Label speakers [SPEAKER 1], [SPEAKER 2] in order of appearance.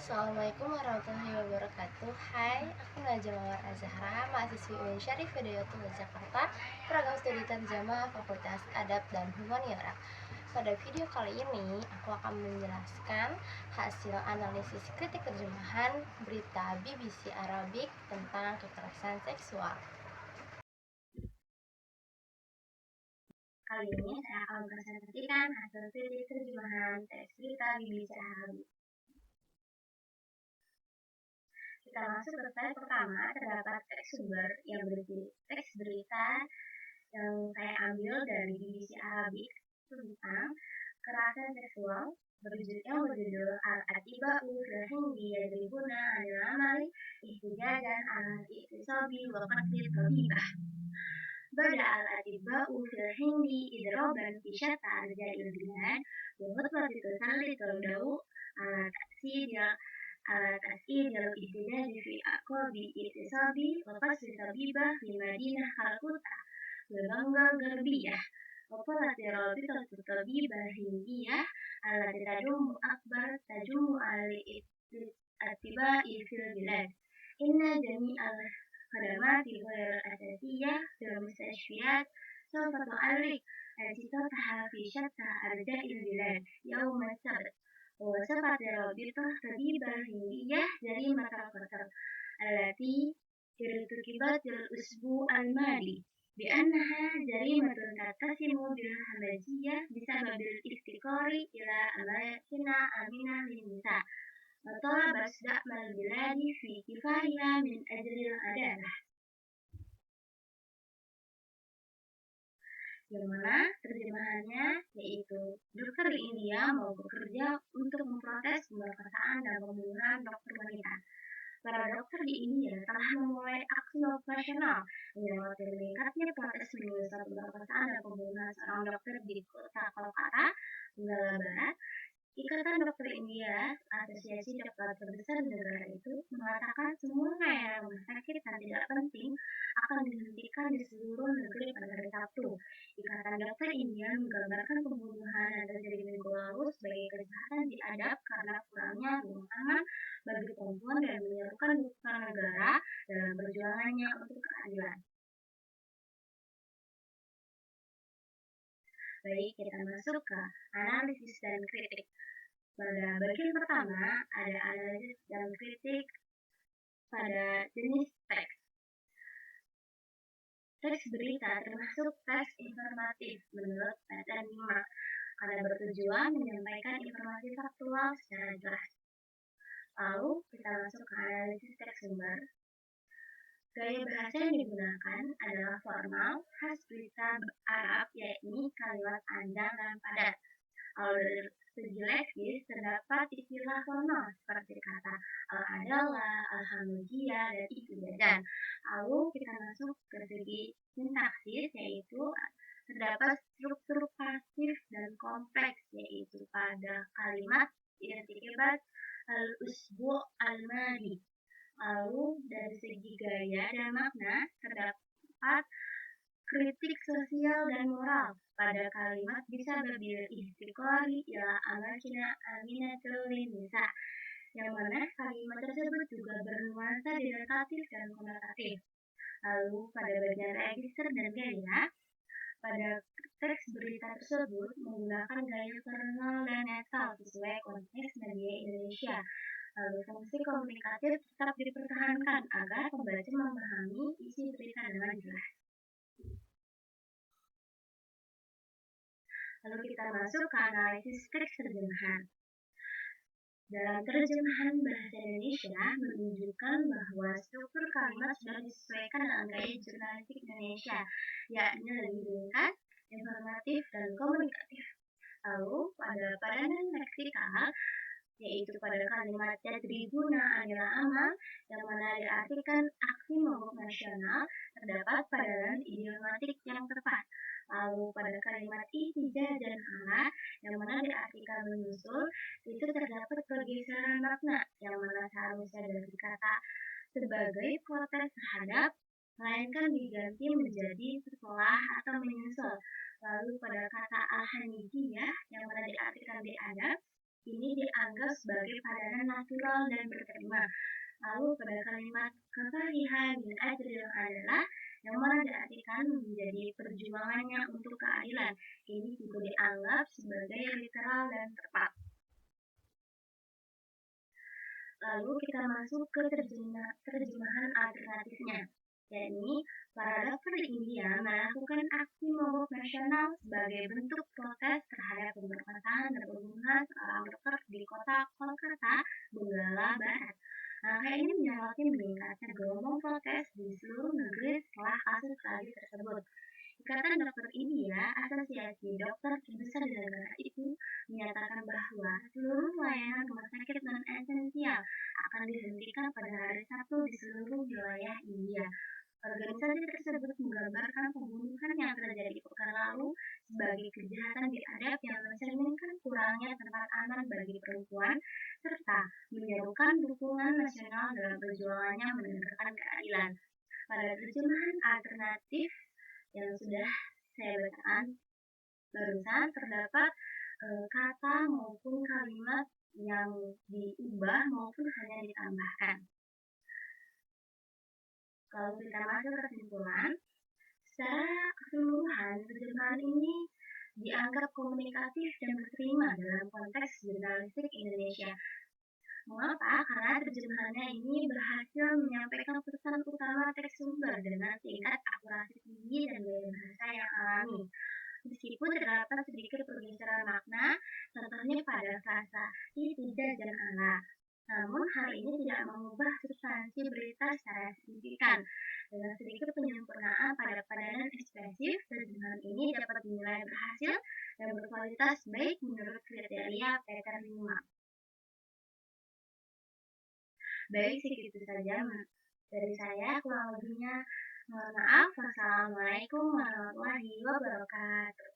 [SPEAKER 1] Assalamualaikum warahmatullahi wabarakatuh. Hai, aku Najwa Mawar Azhara, mahasiswi UIN Syarif Hidayatullah Jakarta, program studi terjemah Fakultas Adab dan Humaniora. Pada video kali ini, aku akan menjelaskan hasil analisis kritik terjemahan berita BBC Arabic tentang kekerasan seksual. Kali ini saya akan mempresentasikan hasil kritik terjemahan teks berita BBC Arabic. Kita masuk ke slide pertama, terdapat teks sumber yang berisi teks berita yang saya ambil dari BBC Arabic tentang kekerasan seksual yang berjudul Al-Atiba'u fil Hindi yadribuna 'anil amali ihtijajan 'ala al-i'tisabi wa qatli tabibah. Bada al-Atiba'u fil Hindi idroban fi syatta arja'il bilad wa hutbati tusallitul dawu ala tas'idil ihtijaji fi aqabi i'tisabi wa qasri tabibah fi madinah Kalkuta Banggal Garbiyah وقالت رابطة الطبيب الهندية التي تجمع الأطباء في البلاد إن جميع الخدمات غير الأساسية في المستشفيات سوف تعلق انشطتها في شتى أرجاء البلاد يوم السبت. ووصفت رابطة الطبيب الهندية جريمة القتل التي ارتكبت الأسبوع الماضي بأنها جريمة تتسم بالهمجية بسبب الافتقار إلى أماكن آمنة للنساء وطلبت دعم البلاد في كفاحها من أجل العدالة. Yang mana terjemahannya yaitu dokter di India mau bekerja untuk memprotes pemerkosaan dan pembunuhan dokter wanita. Para dokter di India telah memulai aksi operasional menyoroti meningkatnya protes menyusul pemerkosaan dan pembunuhan seorang dokter di kota Kolkata, Bengal Barat. Ikatan Dokter India, asosiasi dokter terbesar di negara itu, mengatakan semua layanan rumah sakit yang tidak penting akan dihentikan di seluruh negeri pada hari Sabtu. Ikatan Dokter India menggambarkan pembunuhan yang terjadi di minggu lalu sebagai kejahatan diadab karena kurangnya ruang aman bagi perempuan dan menyerukan dukungan negara dalam perjuangannya untuk keadilan. Baik, kita masuk ke analisis dan kritik. Pada bagian pertama, ada analisis dan kritik pada jenis teks. Teks berita termasuk teks informatif menurut pattern 5, karena bertujuan menyampaikan informasi faktual secara jelas. Lalu, kita masuk ke analisis teks sumber. Gaya bahasa yang digunakan adalah formal, khas berita Arab, yakni kalimat panjang dan padat. Lalu dari segi leksis, terdapat istilah formal seperti kata al-adalah, alhamdulillah, dan ihtijajan. Lalu kita masuk ke segi sintaksis, yaitu terdapat struktur pasif dan kompleks, yaitu pada kalimat irtibat al-usbu' al-madi. Lalu dari segi gaya dan makna, terdapat kritik sosial dan moral pada kalimat bisa bil istiqori ila amakina aminatul nisa, yang mana kalimat tersebut juga bernuansa denotatif dan konotatif. Lalu pada bagian register dan gaya, pada teks berita tersebut menggunakan gaya formal dan netral sesuai konteks media Indonesia. Lalu fungsi komunikatif tetap dipertahankan agar pembaca memahami isi berita dengan jelas. Lalu kita masuk ke analisis teks terjemahan. Dalam terjemahan bahasa Indonesia menunjukkan bahwa struktur kalimat sudah disesuaikan dengan gaya jurnalistik Indonesia, yakni lebih ringkas, informatif, dan komunikatif. Lalu pada padanan leksikal, yaitu pada kalimat yadribuna 'anil amal, yang mana diartikan aksi mogok nasional, terdapat padanan idiomatik yang tepat. Lalu pada kalimat ihtijaj dan ala, yang mana diartikan menyusul, itu terdapat pergeseran makna, yang mana seharusnya dari kata sebagai protes terhadap, melainkan diganti menjadi setelah atau menyusul. Lalu pada kata al-hanijiyah, yang mana diartikan diadab, ini dianggap sebagai padanan natural dan berterima. Lalu pada kalimat kekalihan bin adil adalah yang mana diartikan menjadi perjuangannya untuk keadilan. Ini juga dianggap sebagai literal dan tepat. Lalu kita masuk ke terjemahan alternatifnya, yakni para dokter India melakukan aksi mogok nasional sebagai bentuk protes terhadap pemerkosaan dan pembunuhan seorang dokter di kota Kolkata, Benggala Barat. Langkah ini menyoroti meningkatnya gelombang protes di seluruh negeri setelah kasus tragis tersebut. Ikatan Dokter India, asosiasi dokter terbesar di negara itu, menyatakan bahwa seluruh layanan rumah sakit non-esensial akan dihentikan pada hari Sabtu di seluruh wilayah India. Organisasi tersebut menggambarkan pembunuhan yang terjadi pekan lalu sebagai kejahatan biadab yang mencerminkan kurangnya tempat aman bagi perempuan, serta menyerukan dukungan nasional dalam perjuangannya menegakkan keadilan. Pada terjemahan alternatif yang sudah saya bacakan barusan terdapat kata maupun kalimat yang diubah maupun hanya ditambahkan. Kalau kita masuk ke kesimpulan, secara keseluruhan terjemahan ini dianggap komunikatif dan berterima dalam konteks jurnalistik Indonesia. Mengapa? Karena terjemahannya ini berhasil menyampaikan pesan utama teks sumber dengan tingkat akurasi tinggi dan gaya bahasa yang alami. Meskipun terdapat sedikit pergeseran makna, contohnya pada frasa tidak dan Allah. Namun hal ini tidak mengubah substansi berita secara signifikan. Dengan sedikit penyempurnaan pada padanan ekspresif, terjemahan ini dapat dinilai berhasil dan berkualitas baik menurut kriteria Peter Lima. Baik, segitu saja dari saya. Kurang lebihnya mohon maaf. Wassalamualaikum warahmatullahi wabarakatuh.